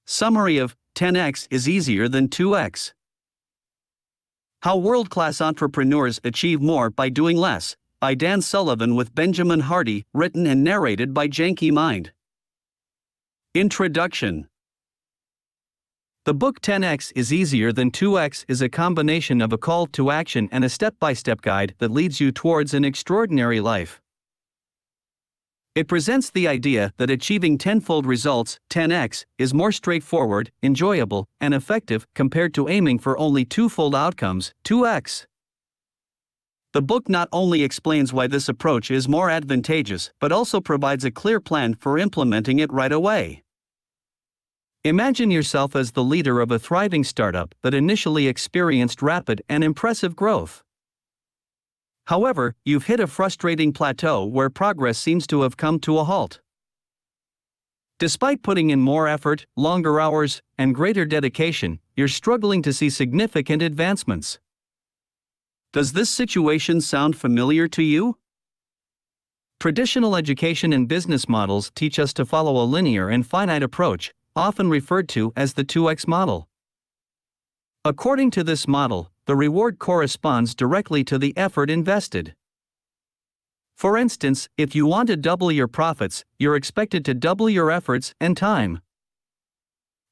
Summary of 10x is easier than 2x. How world-class entrepreneurs achieve more by doing less, by Dan Sullivan with Benjamin Hardy, written and narrated by Janky Mind. Introduction. The book 10x is easier than 2x is a combination of a call to action and a step-by-step guide that leads you towards an extraordinary life. It presents the idea that achieving tenfold results, 10x, is more straightforward, enjoyable, and effective compared to aiming for only twofold outcomes, 2x. The book not only explains why this approach is more advantageous but also provides a clear plan for implementing it right away. Imagine yourself as the leader of a thriving startup that initially experienced rapid and impressive growth. However, you've hit a frustrating plateau where progress seems to have come to a halt. Despite putting in more effort, longer hours, and greater dedication, you're struggling to see significant advancements. Does this situation sound familiar to you? Traditional education and business models teach us to follow a linear and finite approach, often referred to as the 2x model. According to this model, the reward corresponds directly to the effort invested. For instance, if you want to double your profits, you're expected to double your efforts and time.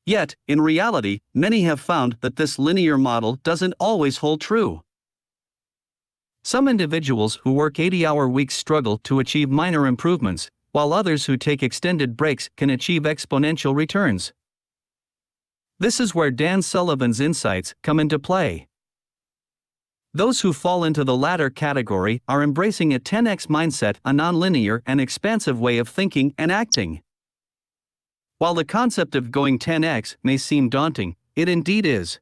Yet, in reality, many have found that this linear model doesn't always hold true. Some individuals who work 80-hour weeks struggle to achieve minor improvements, while others who take extended breaks can achieve exponential returns. This is where Dan Sullivan's insights come into play. Those who fall into the latter category are embracing a 10x mindset, a nonlinear and expansive way of thinking and acting. While the concept of going 10x may seem daunting, it indeed is.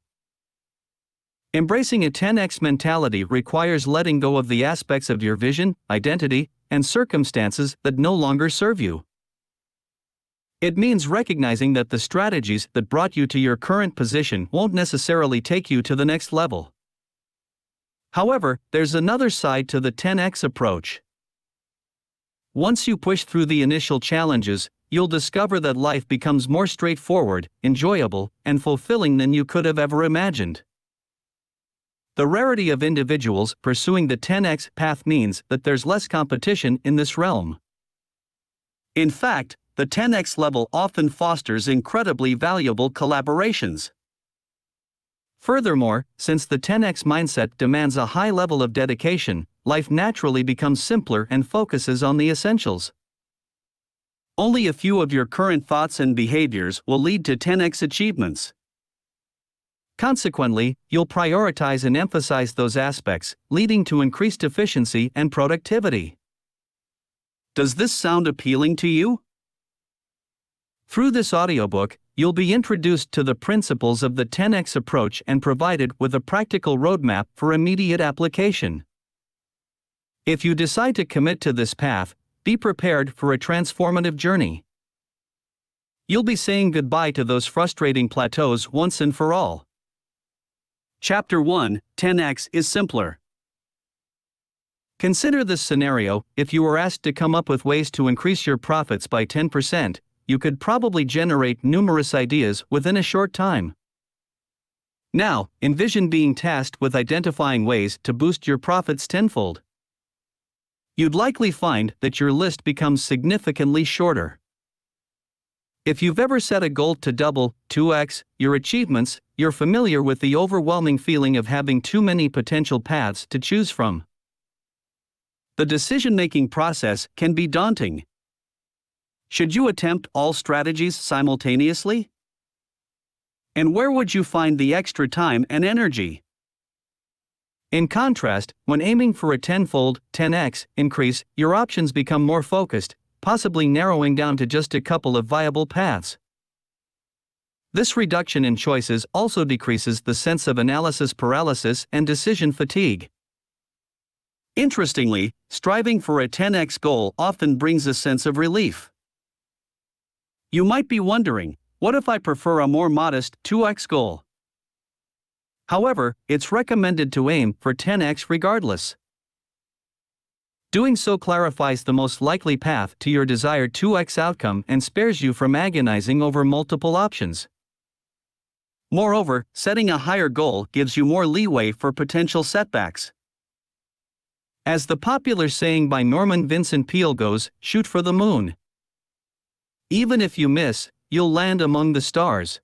Embracing a 10x mentality requires letting go of the aspects of your vision, identity, and circumstances that no longer serve you. It means recognizing that the strategies that brought you to your current position won't necessarily take you to the next level. However, there's another side to the 10x approach. Once you push through the initial challenges, you'll discover that life becomes more straightforward, enjoyable, and fulfilling than you could have ever imagined. The rarity of individuals pursuing the 10x path means that there's less competition in this realm. In fact, the 10x level often fosters incredibly valuable collaborations. Furthermore, since the 10x mindset demands a high level of dedication, life naturally becomes simpler and focuses on the essentials. Only a few of your current thoughts and behaviors will lead to 10x achievements. Consequently, you'll prioritize and emphasize those aspects, leading to increased efficiency and productivity. Does this sound appealing to you? Through this audiobook, you'll be introduced to the principles of the 10x approach and provided with a practical roadmap for immediate application. If you decide to commit to this path, be prepared for a transformative journey. You'll be saying goodbye to those frustrating plateaus once and for all. Chapter 1: 10x is simpler. Consider this scenario: if you were asked to come up with ways to increase your profits by 10%, you could probably generate numerous ideas within a short time. Now, envision being tasked with identifying ways to boost your profits tenfold. You'd likely find that your list becomes significantly shorter. If you've ever set a goal to double, 2x, your achievements, you're familiar with the overwhelming feeling of having too many potential paths to choose from. The decision-making process can be daunting. Should you attempt all strategies simultaneously? And where would you find the extra time and energy? In contrast, when aiming for a tenfold, 10x, increase, your options become more focused, possibly narrowing down to just a couple of viable paths. This reduction in choices also decreases the sense of analysis paralysis and decision fatigue. Interestingly, striving for a 10x goal often brings a sense of relief. You might be wondering, what if I prefer a more modest 2x goal? However, it's recommended to aim for 10x regardless. Doing so clarifies the most likely path to your desired 2x outcome and spares you from agonizing over multiple options. Moreover, setting a higher goal gives you more leeway for potential setbacks. As the popular saying by Norman Vincent Peale goes, shoot for the moon. Even if you miss, you'll land among the stars.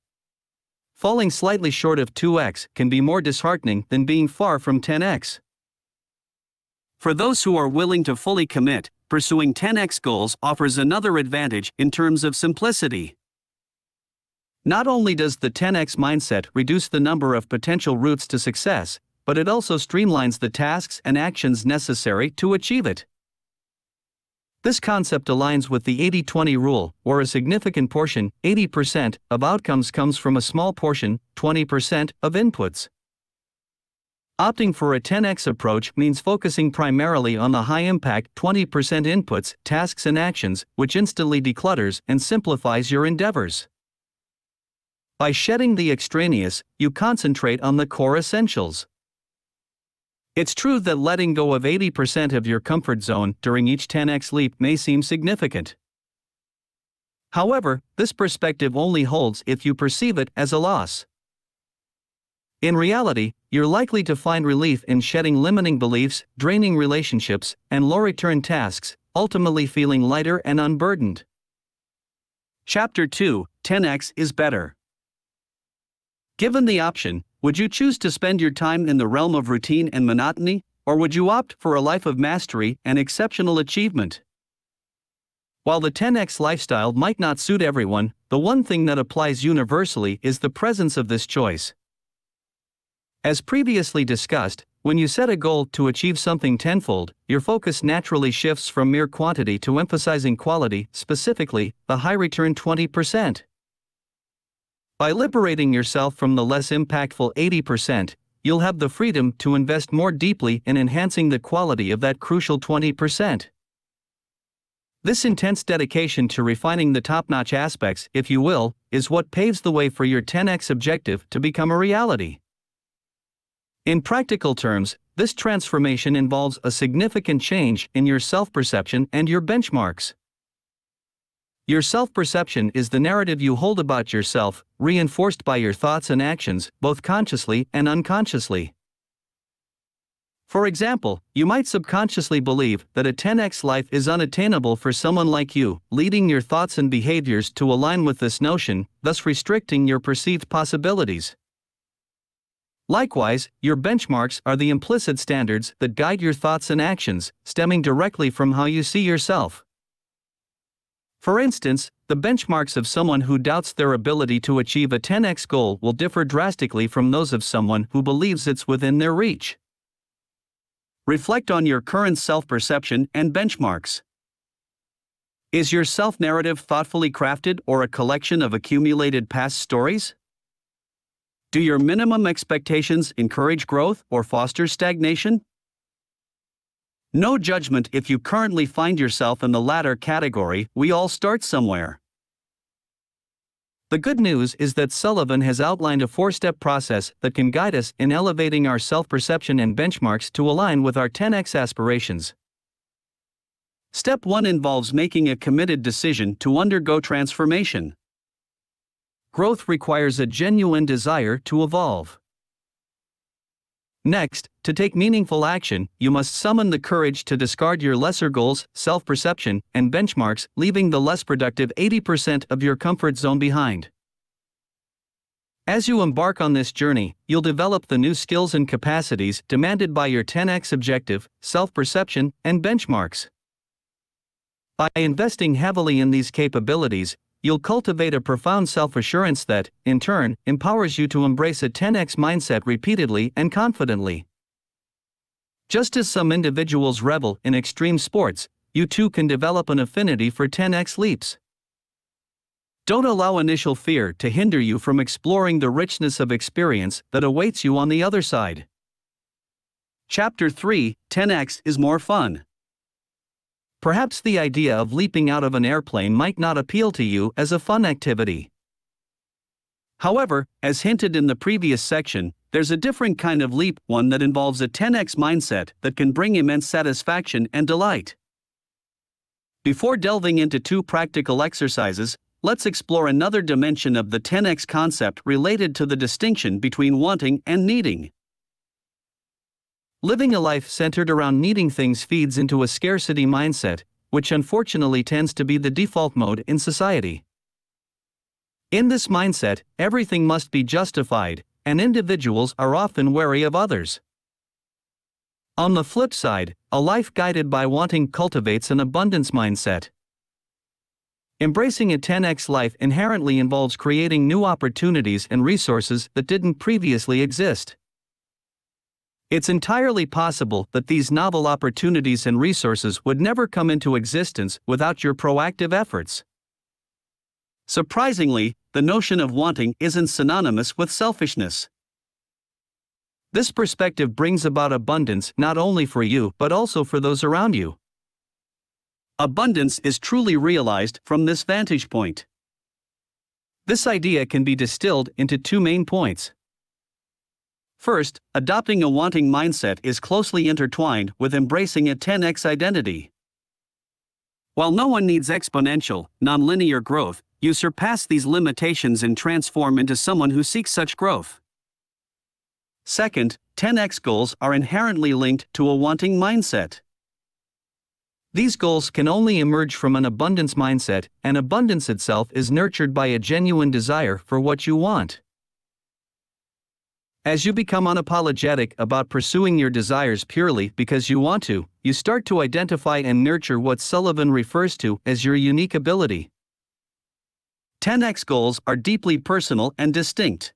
Falling slightly short of 2x can be more disheartening than being far from 10x. For those who are willing to fully commit, pursuing 10x goals offers another advantage in terms of simplicity. Not only does the 10x mindset reduce the number of potential routes to success, but it also streamlines the tasks and actions necessary to achieve it. This concept aligns with the 80-20 rule, where a significant portion, 80%, of outcomes comes from a small portion, 20%, of inputs. Opting for a 10x approach means focusing primarily on the high-impact 20% inputs, tasks and actions, which instantly declutters and simplifies your endeavors. By shedding the extraneous, you concentrate on the core essentials. It's true that letting go of 80% of your comfort zone during each 10x leap may seem significant. However, this perspective only holds if you perceive it as a loss. In reality, you're likely to find relief in shedding limiting beliefs, draining relationships, and low-return tasks, ultimately feeling lighter and unburdened. Chapter 2: 10x is better. Given the option, would you choose to spend your time in the realm of routine and monotony, or would you opt for a life of mastery and exceptional achievement? While the 10x lifestyle might not suit everyone, the one thing that applies universally is the presence of this choice. As previously discussed, when you set a goal to achieve something tenfold, your focus naturally shifts from mere quantity to emphasizing quality, specifically, the high-return 20%. By liberating yourself from the less impactful 80%, you'll have the freedom to invest more deeply in enhancing the quality of that crucial 20%. This intense dedication to refining the top-notch aspects, if you will, is what paves the way for your 10x objective to become a reality. In practical terms, this transformation involves a significant change in your self-perception and your benchmarks. Your self-perception is the narrative you hold about yourself, reinforced by your thoughts and actions, both consciously and unconsciously. For example, you might subconsciously believe that a 10x life is unattainable for someone like you, leading your thoughts and behaviors to align with this notion, thus restricting your perceived possibilities. Likewise, your benchmarks are the implicit standards that guide your thoughts and actions, stemming directly from how you see yourself. For instance, the benchmarks of someone who doubts their ability to achieve a 10x goal will differ drastically from those of someone who believes it's within their reach. Reflect on your current self-perception and benchmarks. Is your self-narrative thoughtfully crafted or a collection of accumulated past stories? Do your minimum expectations encourage growth or foster stagnation? No judgment if you currently find yourself in the latter category. We all start somewhere. The good news is that Sullivan has outlined a 4-step process that can guide us in elevating our self-perception and benchmarks to align with our 10x aspirations. Step 1 involves making a committed decision to undergo transformation. Growth requires a genuine desire to evolve. Next, to take meaningful action, you must summon the courage to discard your lesser goals, self-perception, and benchmarks, leaving the less productive 80% of your comfort zone behind. As you embark on this journey, you'll develop the new skills and capacities demanded by your 10x objective, self-perception, and benchmarks. By investing heavily in these capabilities, you'll cultivate a profound self-assurance that, in turn, empowers you to embrace a 10x mindset repeatedly and confidently. Just as some individuals revel in extreme sports, you too can develop an affinity for 10x leaps. Don't allow initial fear to hinder you from exploring the richness of experience that awaits you on the other side. Chapter 3: 10x is more fun. Perhaps the idea of leaping out of an airplane might not appeal to you as a fun activity. However, as hinted in the previous section, there's a different kind of leap, one that involves a 10x mindset that can bring immense satisfaction and delight. Before delving into 2 practical exercises, let's explore another dimension of the 10x concept related to the distinction between wanting and needing. Living a life centered around needing things feeds into a scarcity mindset, which unfortunately tends to be the default mode in society. In this mindset, everything must be justified, and individuals are often wary of others. On the flip side, a life guided by wanting cultivates an abundance mindset. Embracing a 10x life inherently involves creating new opportunities and resources that didn't previously exist. It's entirely possible that these novel opportunities and resources would never come into existence without your proactive efforts. Surprisingly, the notion of wanting isn't synonymous with selfishness. This perspective brings about abundance not only for you but also for those around you. Abundance is truly realized from this vantage point. This idea can be distilled into two main points. First, adopting a wanting mindset is closely intertwined with embracing a 10x identity. While no one needs exponential, nonlinear growth, you surpass these limitations and transform into someone who seeks such growth. Second, 10x goals are inherently linked to a wanting mindset. These goals can only emerge from an abundance mindset, and abundance itself is nurtured by a genuine desire for what you want. As you become unapologetic about pursuing your desires purely because you want to, you start to identify and nurture what Sullivan refers to as your unique ability. 10x goals are deeply personal and distinct.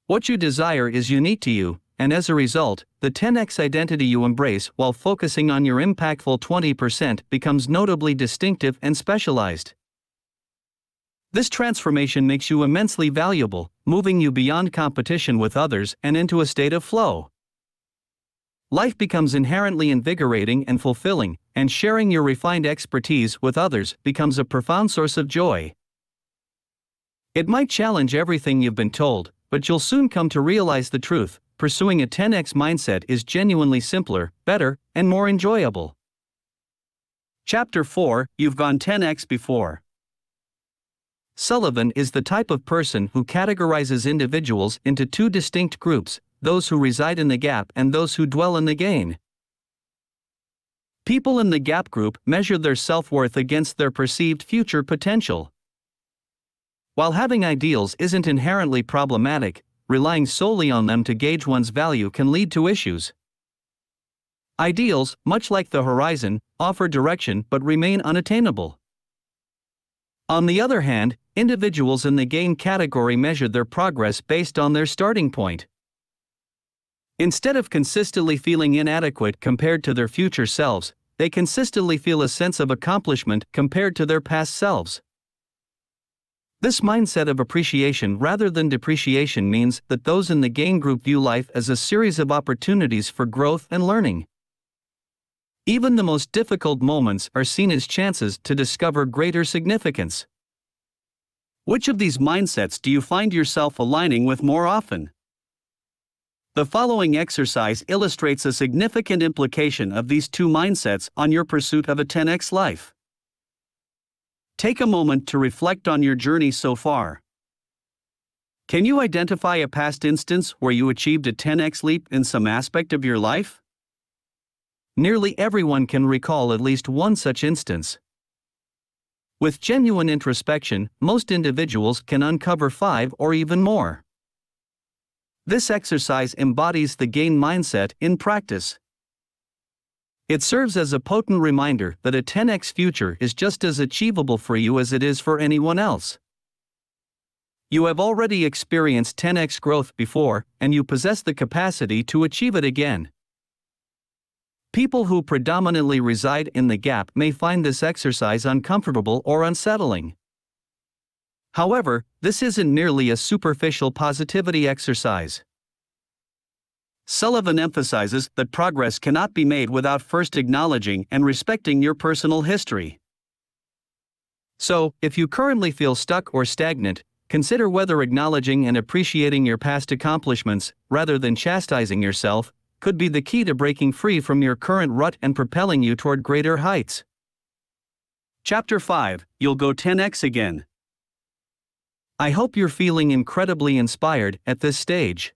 What you desire is unique to you, and as a result, the 10x identity you embrace while focusing on your impactful 20% becomes notably distinctive and specialized. This transformation makes you immensely valuable, moving you beyond competition with others and into a state of flow. Life becomes inherently invigorating and fulfilling, and sharing your refined expertise with others becomes a profound source of joy. It might challenge everything you've been told, but you'll soon come to realize the truth: pursuing a 10x mindset is genuinely simpler, better, and more enjoyable. Chapter 4: You've gone 10x before. Sullivan is the type of person who categorizes individuals into two distinct groups: those who reside in the gap and those who dwell in the gain. People in the gap group measure their self-worth against their perceived future potential. While having ideals isn't inherently problematic, relying solely on them to gauge one's value can lead to issues. Ideals, much like the horizon, offer direction but remain unattainable. On the other hand, individuals in the gain category measure their progress based on their starting point. Instead of consistently feeling inadequate compared to their future selves, they consistently feel a sense of accomplishment compared to their past selves. This mindset of appreciation rather than depreciation means that those in the gain group view life as a series of opportunities for growth and learning. Even the most difficult moments are seen as chances to discover greater significance. Which of these mindsets do you find yourself aligning with more often? The following exercise illustrates a significant implication of these two mindsets on your pursuit of a 10x life. Take a moment to reflect on your journey so far. Can you identify a past instance where you achieved a 10x leap in some aspect of your life? Nearly everyone can recall at least one such instance. With genuine introspection, most individuals can uncover 5 or even more. This exercise embodies the gain mindset in practice. It serves as a potent reminder that a 10x future is just as achievable for you as it is for anyone else. You have already experienced 10x growth before, and you possess the capacity to achieve it again. People who predominantly reside in the gap may find this exercise uncomfortable or unsettling. However, this isn't merely a superficial positivity exercise. Sullivan emphasizes that progress cannot be made without first acknowledging and respecting your personal history. So, if you currently feel stuck or stagnant, consider whether acknowledging and appreciating your past accomplishments, rather than chastising yourself, could be the key to breaking free from your current rut and propelling you toward greater heights. Chapter 5, You'll Go 10x Again. I hope you're feeling incredibly inspired at this stage.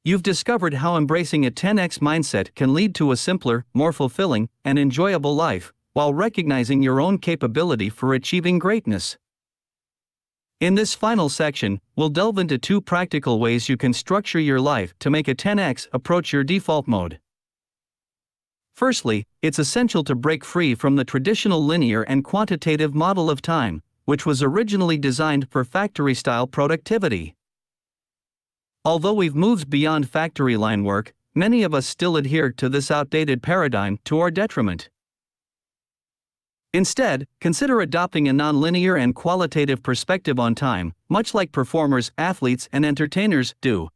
You've discovered how embracing a 10x mindset can lead to a simpler, more fulfilling, and enjoyable life, while recognizing your own capability for achieving greatness. In this final section, we'll delve into 2 practical ways you can structure your life to make a 10x approach your default mode. Firstly, it's essential to break free from the traditional linear and quantitative model of time, which was originally designed for factory-style productivity. Although we've moved beyond factory line work, many of us still adhere to this outdated paradigm to our detriment. Instead, consider adopting a nonlinear and qualitative perspective on time, much like performers, athletes, and entertainers do.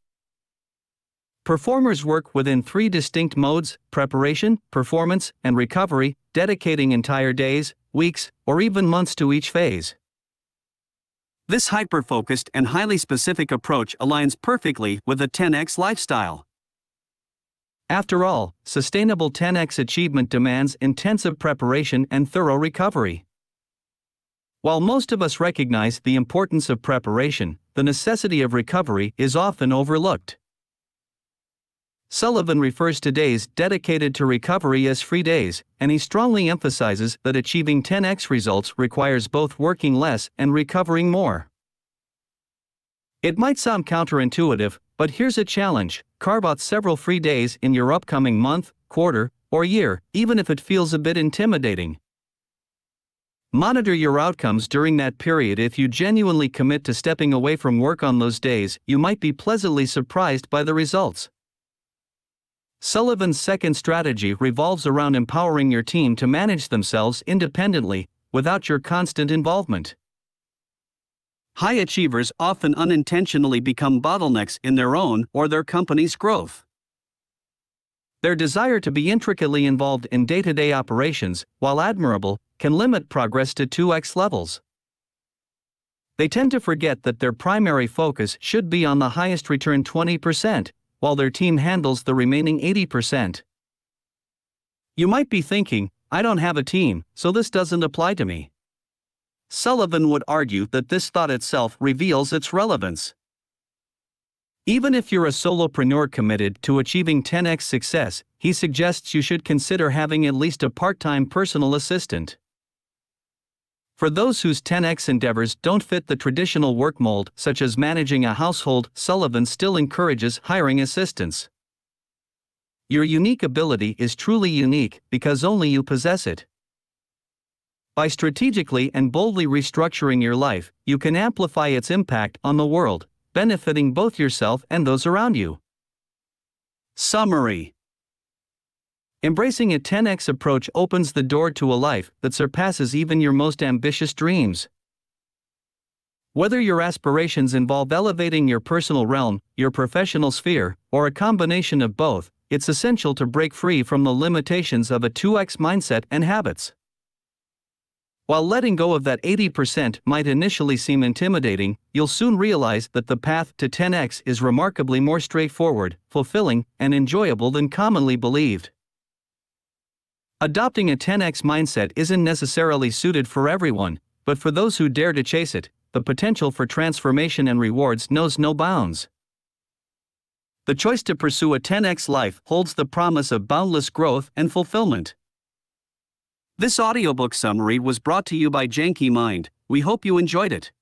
Performers work within 3 distinct modes: preparation, performance, and recovery, dedicating entire days, weeks, or even months to each phase. This hyper-focused and highly specific approach aligns perfectly with a 10x lifestyle. After all, sustainable 10x achievement demands intensive preparation and thorough recovery. While most of us recognize the importance of preparation, the necessity of recovery is often overlooked. Sullivan refers to days dedicated to recovery as free days, and he strongly emphasizes that achieving 10x results requires both working less and recovering more. It might sound counterintuitive, but here's a challenge: carve out several free days in your upcoming month, quarter, or year, even if it feels a bit intimidating. Monitor your outcomes during that period. If you genuinely commit to stepping away from work on those days, you might be pleasantly surprised by the results. Sullivan's second strategy revolves around empowering your team to manage themselves independently, without your constant involvement. High achievers often unintentionally become bottlenecks in their own or their company's growth. Their desire to be intricately involved in day-to-day operations, while admirable, can limit progress to 2x levels. They tend to forget that their primary focus should be on the highest return 20%, while their team handles the remaining 80%. You might be thinking, I don't have a team, so this doesn't apply to me. Sullivan would argue that this thought itself reveals its relevance. Even if you're a solopreneur committed to achieving 10x success, he suggests you should consider having at least a part-time personal assistant. For those whose 10x endeavors don't fit the traditional work mold, such as managing a household, Sullivan still encourages hiring assistants. Your unique ability is truly unique because only you possess it. By strategically and boldly restructuring your life, you can amplify its impact on the world, benefiting both yourself and those around you. Summary: embracing a 10x approach opens the door to a life that surpasses even your most ambitious dreams. Whether your aspirations involve elevating your personal realm, your professional sphere, or a combination of both, it's essential to break free from the limitations of a 2x mindset and habits. While letting go of that 80% might initially seem intimidating, you'll soon realize that the path to 10x is remarkably more straightforward, fulfilling, and enjoyable than commonly believed. Adopting a 10x mindset isn't necessarily suited for everyone, but for those who dare to chase it, the potential for transformation and rewards knows no bounds. The choice to pursue a 10x life holds the promise of boundless growth and fulfillment. This audiobook summary was brought to you by Janky Mind. We hope you enjoyed it.